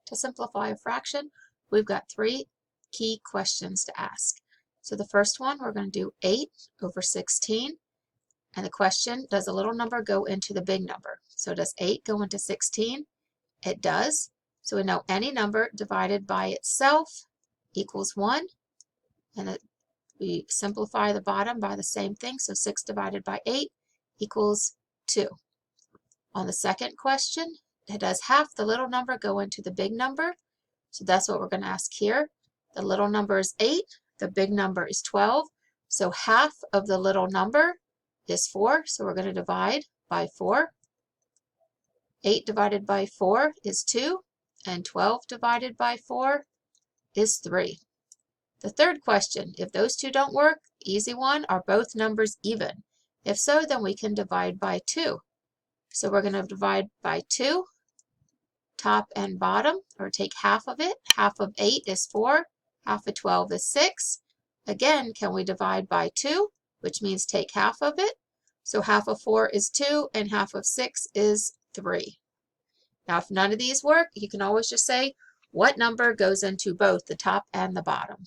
To simplify a fraction, we've got 3 key questions to ask. So the first one, we're going to do 8 over 16. And the question, does a little number go into the big number? So does 8 go into 16? It does. So we know any number divided by itself equals 1. And we simplify the bottom by the same thing. So 6 divided by 8 equals 2. On the second question, does half the little number go into the big number? So that's what we're going to ask here. The little number is 8. The big number is 12. So half of the little number is 4. So we're going to divide by 4. 8 divided by 4 is 2. And 12 divided by 4 is 3. The third question, if those two don't work, easy one, are both numbers even? If so, then we can divide by 2. So we're going to divide by 2, top and bottom, or take half of it. Half of 8 is 4, half of 12 is 6. Again, can we divide by 2, which means take half of it? So half of 4 is 2, and half of 6 is 3. Now, if none of these work, you can always just say, what number goes into both the top and the bottom?